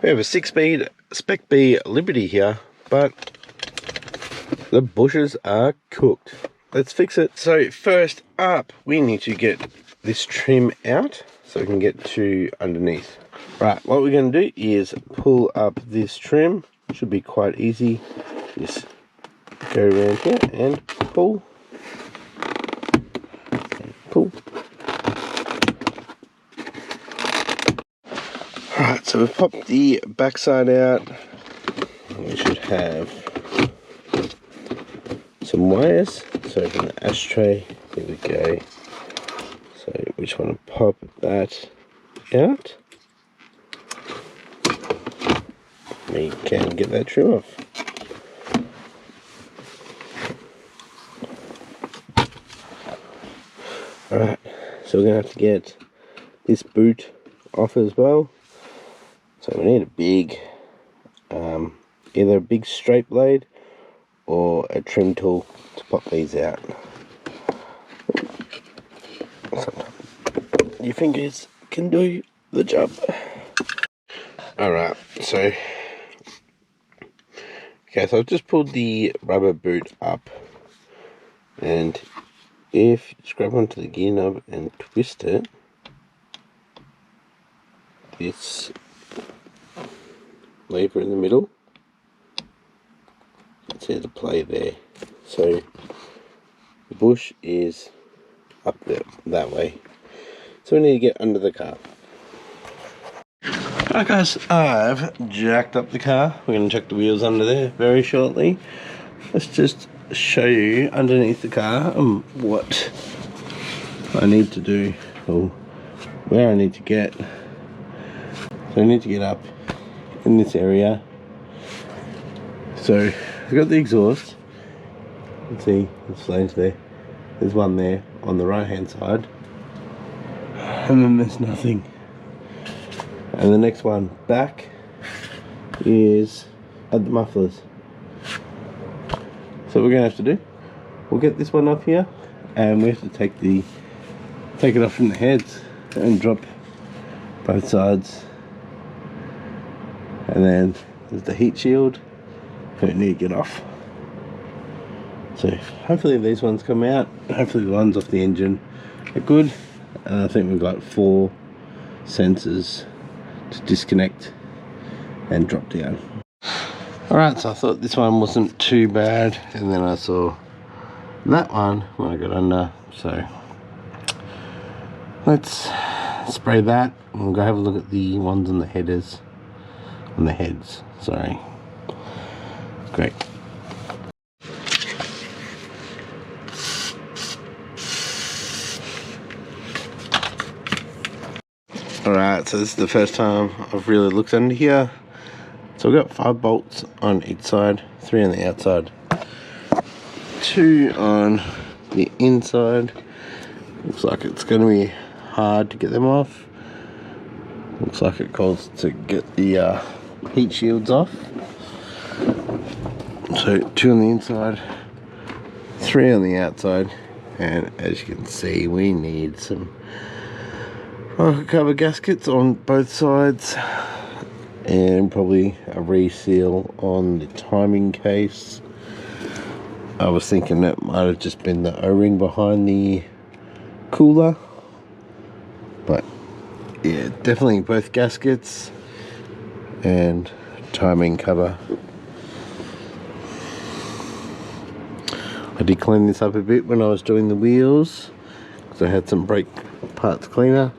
We have a 6-speed Spec B Liberty here, but the bushes are cooked. Let's fix it. So first up, we need to get this trim out so we can get to underneath. Right, what we're going to do is pull up this trim. Should be quite easy. Just go around here and pull. Pull. Alright, so we've popped the backside out. We should have some wires. So from the ashtray, here we go. So we just want to pop that out. We can get that trim off. Alright, so we're going to have to get this boot off as well. So we need a big, either a big straight blade or a trim tool to pop these out. Your fingers can do the job. Alright, so I've just pulled the rubber boot up, and if you just grab onto the gear knob and twist it, this lever in the middle, it's here to play there. So the bush is up there that way. So we need to get under the car. Alright guys, I've jacked up the car. We're going to check the wheels under there very shortly. Let's just show you underneath the car what I need to do, or where I need to get. So I need to get up in this area. So I've got the exhaust. You can see the flames there. There's one there on the right hand side, and then there's nothing. And the next one back is at the mufflers. So what we're gonna have to do, we'll get this one up here, and we have to take it off from the heads and drop both sides. And then there's the heat shield that we need to get off. So hopefully these ones come out. Hopefully the ones off the engine are good. And I think we've got 4 sensors to disconnect and drop down. Alright, so I thought this one wasn't too bad, and then I saw that one when I got under. So let's spray that and we'll go have a look at the ones on the headers. On the heads, sorry. Great. Alright, so this is the first time I've really looked under here. So we've got 5 bolts on each side, 3 on the outside, 2 on the inside. Looks like it's going to be hard to get them off. Looks like it calls to get the heat shields off. So 2 on the inside, 3 on the outside, and as you can see, we need some rocket cover gaskets on both sides, and probably a reseal on the timing case. I was thinking that might have just been the O-ring behind the cooler, but yeah, definitely both gaskets and timing cover. I did clean this up a bit when I was doing the wheels, because I had some brake parts cleaner.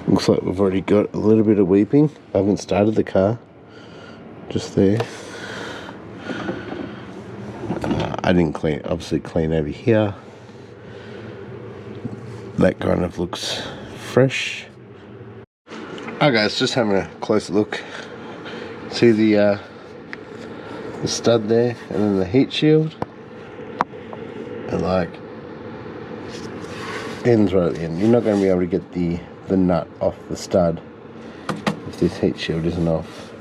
Looks like we've already got a little bit of weeping. I haven't started the car, just there. I didn't obviously clean over here. That kind of looks fresh. Alright guys, just having a closer look. See the stud there, and then the heat shield, and like ends right at the end. You're not going to be able to get the nut off the stud if this heat shield isn't off.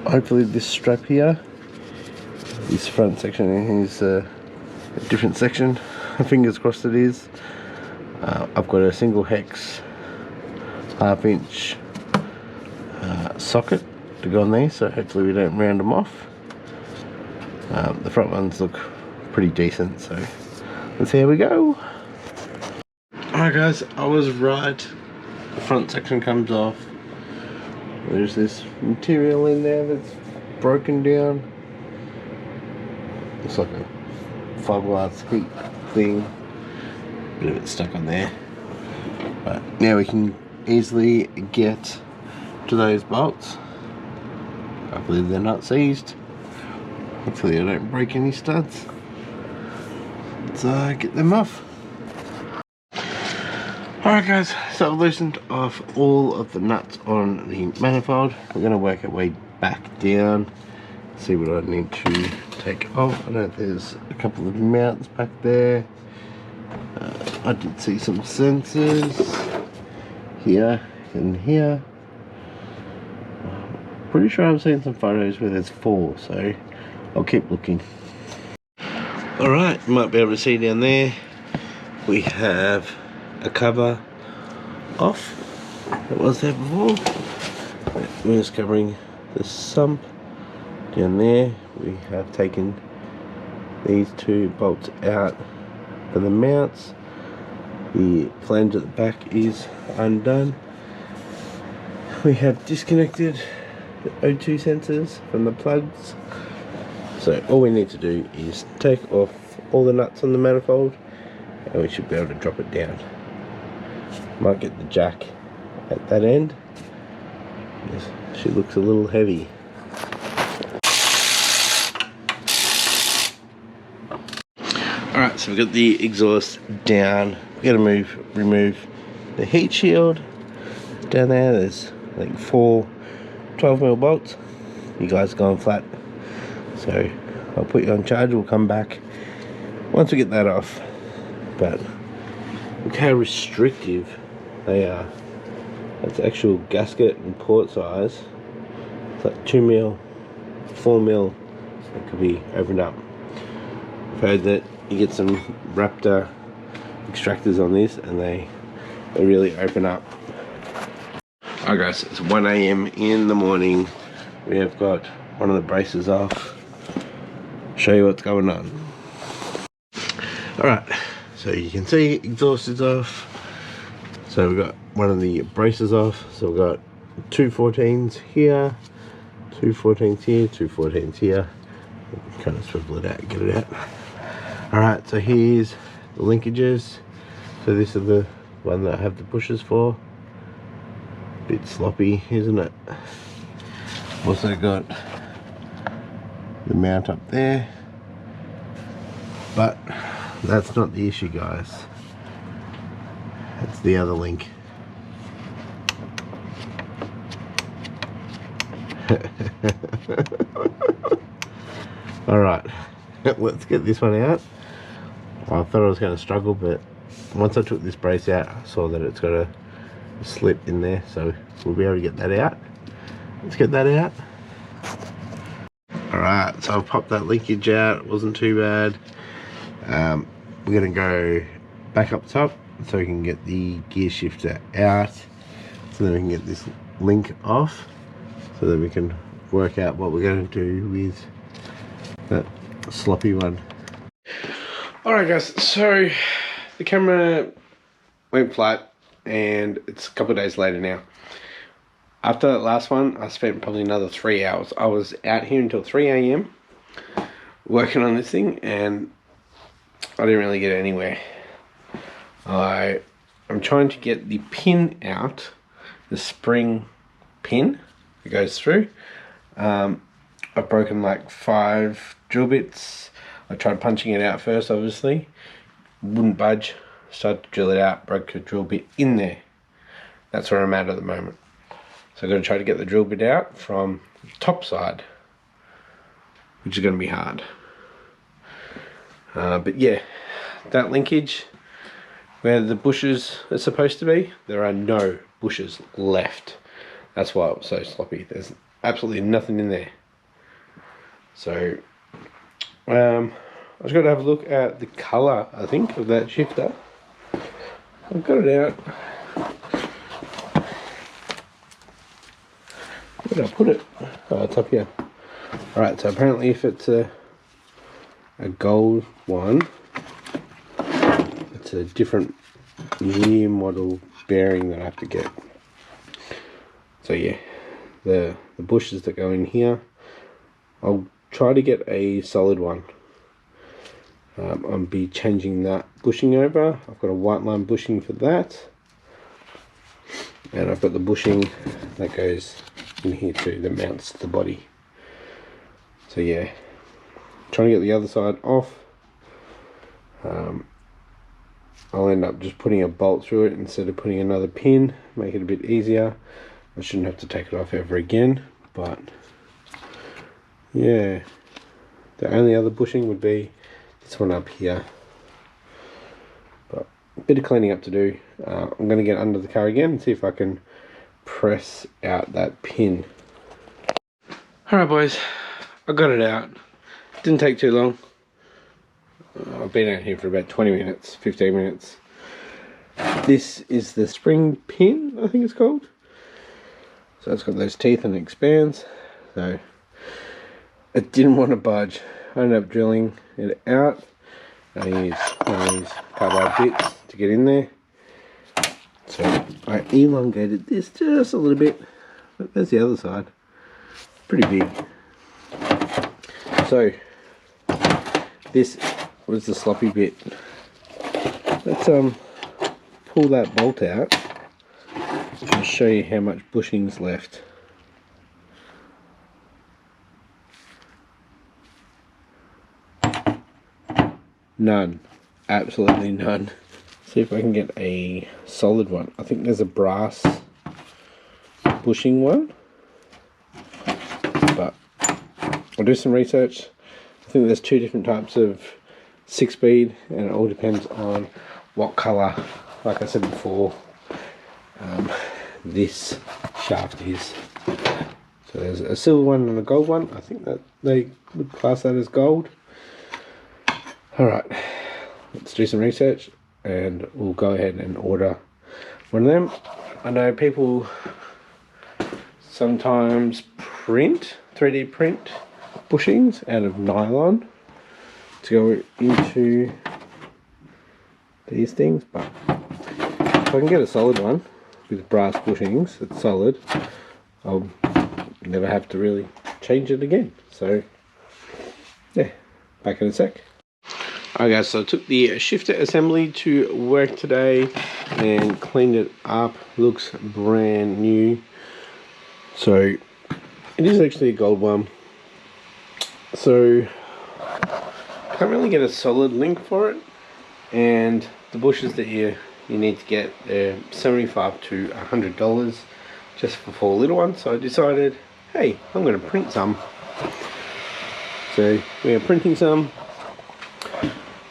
Hopefully this strap here, this front section is a different section. Fingers crossed it is. I've got a single hex 1/2 inch socket to go on there, so hopefully we don't round them off. The front ones look pretty decent, so let's see how we go. Alright guys, I was right. The front section comes off. There's this material in there that's broken down. Looks like a fiberglass heat thing. Bit of it stuck on there. But now we can easily get to those bolts. Hopefully they're not seized. Hopefully I don't break any studs. Let's get them off. Alright guys, so I've loosened off all of the nuts on the manifold. We're going to work our way back down, see what I need to take off. I know there's a couple of mounts back there. I did see some sensors here and here. Pretty sure I've seen some photos where there's 4, so I'll keep looking. Alright, you might be able to see down there we have a cover off. It was there before. We're just covering the sump down there. We have taken these 2 bolts out for the mounts. The flange at the back is undone. We have disconnected the O2 sensors from the plugs. So all we need to do is take off all the nuts on the manifold and we should be able to drop it down. Might get the jack at that end. Yes, she looks a little heavy. Alright, so we've got the exhaust down. We've got to remove the heat shield. Down there, there's I think 4 12mm bolts. You guys are going flat. So I'll put you on charge, we'll come back once we get that off. But look how restrictive they are. That's actual gasket and port size. It's like 2mm, 4mm. It could be opened up. I've heard that you get some Raptor extractors on this and they really open up. Alright guys, it's 1 AM in the morning. We have got one of the braces off. Show you what's going on. Alright, so you can see exhaust is off. So we've got one of the braces off. So we've got 2 14s here, 2 14s here, 2 14s here. Kind of swivel it out, get it out. Alright, so here's the linkages. So this is the one that I have the pushes for. Bit sloppy, isn't it? Also got the mount up there, but that's not the issue, guys. It's the other link. Alright, let's get this one out. I thought I was going to struggle, but once I took this brace out, I saw that it's got a slip in there, so we'll be able to get that out. Let's get that out. Alright, so I've popped that linkage out. It wasn't too bad. We're going to go back up top so we can get the gear shifter out, so then we can get this link off, so that we can work out what we're going to do with that sloppy one. Alright guys, so the camera went flat and it's a couple of days later now. After that last one, I spent probably another 3 hours. I was out here until 3 AM working on this thing and I didn't really get anywhere. I'm trying to get the pin out, the spring pin that goes through. I've broken like 5 drill bits. I tried punching it out first, obviously. Wouldn't budge. Started to drill it out, broke a drill bit in there. That's where I'm at the moment. So I'm going to try to get the drill bit out from the top side, which is going to be hard. But yeah, that linkage, where the bushes are supposed to be, there are no bushes left. That's why it was so sloppy. There's absolutely nothing in there. So I was going to have a look at the colour, I think, of that shifter. I've got it out. Where did I put it? Oh, it's up here. Alright, so apparently if it's a gold one, it's a different year model bearing that I have to get. So yeah, the bushes that go in here, I'll try to get a solid one. I'll be changing that bushing over. I've got a white line bushing for that, and I've got the bushing that goes in here too, that mounts to the body. So yeah, trying to get the other side off. I'll end up just putting a bolt through it instead of putting another pin, make it a bit easier. I shouldn't have to take it off ever again, but yeah, the only other bushing would be this one up here. But a bit of cleaning up to do. I'm going to get under the car again and see if I can press out that pin. Alright boys, I got it out. Didn't take too long. I've been out here for about 20 minutes, 15 minutes. This is the spring pin, I think it's called. So it's got those teeth and it expands. So it didn't want to budge. I ended up drilling it out. I used one of these carbide bits to get in there. So I elongated this just a little bit. But there's the other side. Pretty big. So this was the sloppy bit. Let's pull that bolt out and show you how much bushing's left. None. Absolutely none. See if I can get a solid one. I think there's a brass bushing one, but I'll do some research. I think there's two different types of 6-speed, and it all depends on what colour, like I said before, this shaft is. So there's a silver one and a gold one. I think that they would class that as gold. Alright, let's do some research and we'll go ahead and order one of them. I know people sometimes print, 3D print bushings out of nylon to go into these things, but if I can get a solid one with brass bushings that's solid, I'll never have to really change it again. So yeah, back in a sec. Alright guys, so I took the shifter assembly to work today and cleaned it up. Looks brand new. So it is actually a gold one. So can't really get a solid link for it, and the bushes that you need to get, they're $75 to $100 just for 4 little ones. So I decided, hey, I'm going to print some. So we are printing some.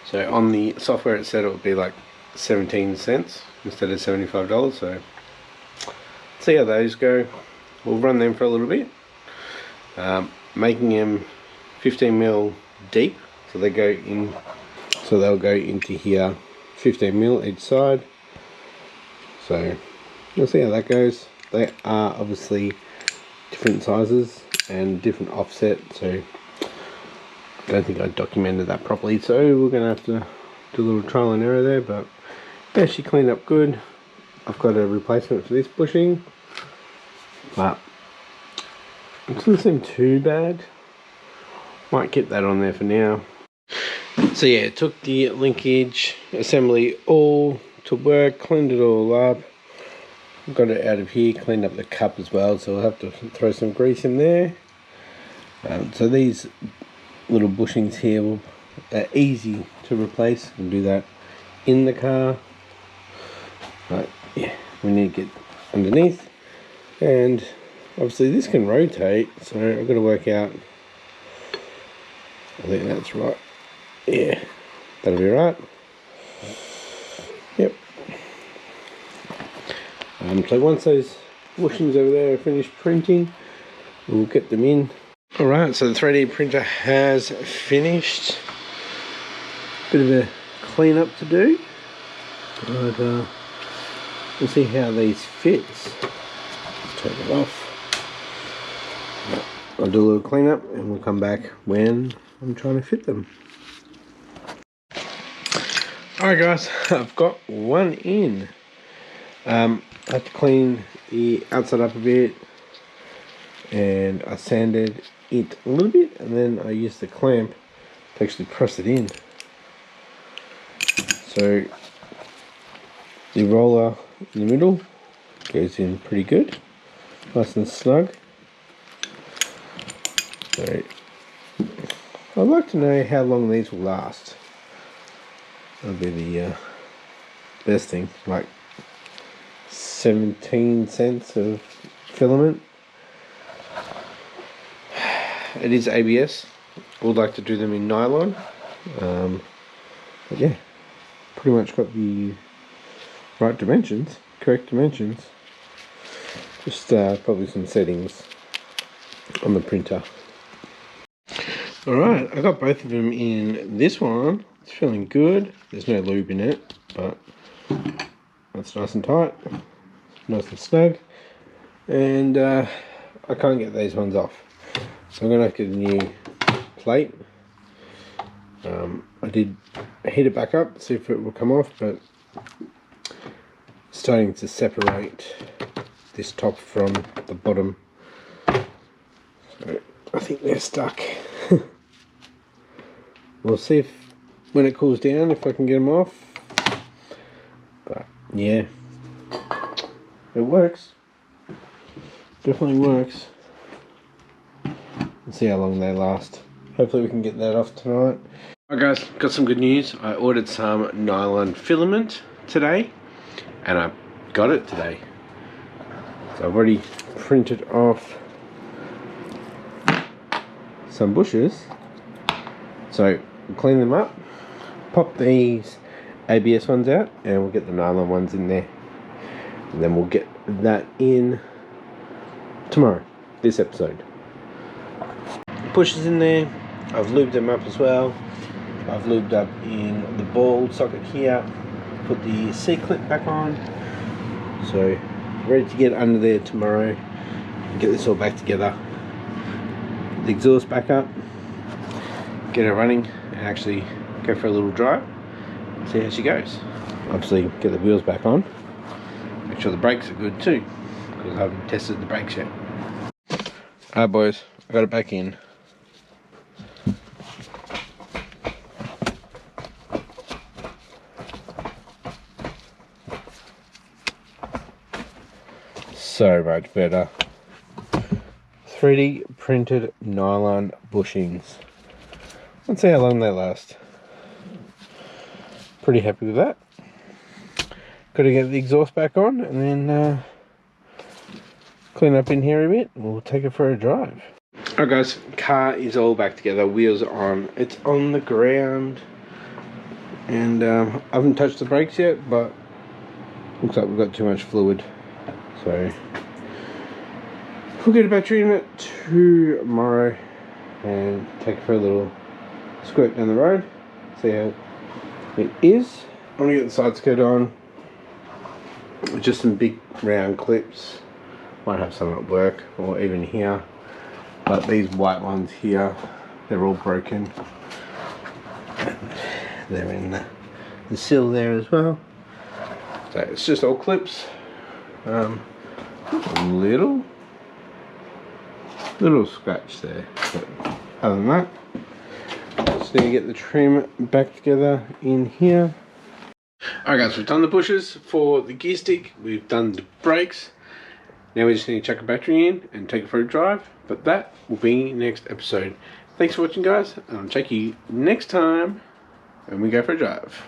So on the software it said it would be like 17 cents instead of $75. So let's see how those go. We'll run them for a little bit, making them 15mm deep, so they go in. So they'll go into here, 15mm each side. So we'll see how that goes. They are obviously different sizes and different offset, so I don't think I documented that properly, so we're going to have to do a little trial and error there. But yeah, she cleaned up good. I've got a replacement for this bushing, but it doesn't seem too bad. Might keep that on there for now. So yeah, took the linkage assembly all to work, cleaned it all up, got it out of here, cleaned up the cup as well, so I'll have to throw some grease in there. So these little bushings here are easy to replace. We'll do that in the car. But yeah, we need to get underneath, and obviously this can rotate, so I've got to work out. I think that's right. Yeah, that'll be right. Yep. So once those bushings over there are finished printing, we'll get them in. Alright, so the 3D printer has finished. Bit of a clean up to do, but we'll see how these fit. Take it off. I'll do a little cleanup and we'll come back when I'm trying to fit them. Alright guys, I've got one in. I had to clean the outside up a bit, and I sanded it a little bit, and then I used the clamp to actually press it in. So the roller in the middle goes in pretty good, nice and snug. So I'd like to know how long these will last. That'll be the best thing. Like 17 cents of filament. It is ABS. I would like to do them in nylon. But yeah, pretty much got the right dimensions, correct dimensions. Just probably some settings on the printer. Alright, I got both of them in this one. It's feeling good. There's no lube in it, but that's nice and tight, nice and snug. And I can't get these ones off, so I'm going to have to get a new plate. I did heat it back up, see if it will come off, but it's starting to separate this top from the bottom. So I think they're stuck. We'll see if when it cools down if I can get them off. But yeah, it works. Definitely works. Let's see how long they last. Hopefully we can get that off tonight. Alright guys, got some good news. I ordered some nylon filament today, and I got it today. So I've already printed off some bushes. So we'll clean them up, pop these ABS ones out, and we'll get the nylon ones in there. And then we'll get that in tomorrow, this episode. Pushes in there. I've lubed them up as well. I've lubed up in the ball socket here. Put the C-clip back on. So ready to get under there tomorrow. Get this all back together. Get the exhaust back up. Get her running and actually go for a little drive. See how she goes. Obviously get the wheels back on. Make sure the brakes are good too, because I haven't tested the brakes yet. Alright boys, I got it back in. So much better. 3D printed nylon bushings. Let's see how long they last. Pretty happy with that. Got to get the exhaust back on and then clean up in here a bit. We'll take it for a drive. Alright guys, car is all back together. Wheels are on. It's on the ground. And I haven't touched the brakes yet, but looks like we've got too much fluid. So we'll get a battery in it tomorrow and take it for a little squirt down the road, see how it is. I'm going to get the side skirt on, just some big round clips. Might have some at work or even here, but these white ones here, they're all broken. They're in the sill there as well, so it's just all clips. A little scratch there, but other than that, just need to get the trim back together in here. Alright guys, we've done the bushes for the gear stick, we've done the brakes. Now we just need to chuck a battery in and take it for a drive, but that will be next episode. Thanks for watching guys, and I'll check you next time when we go for a drive.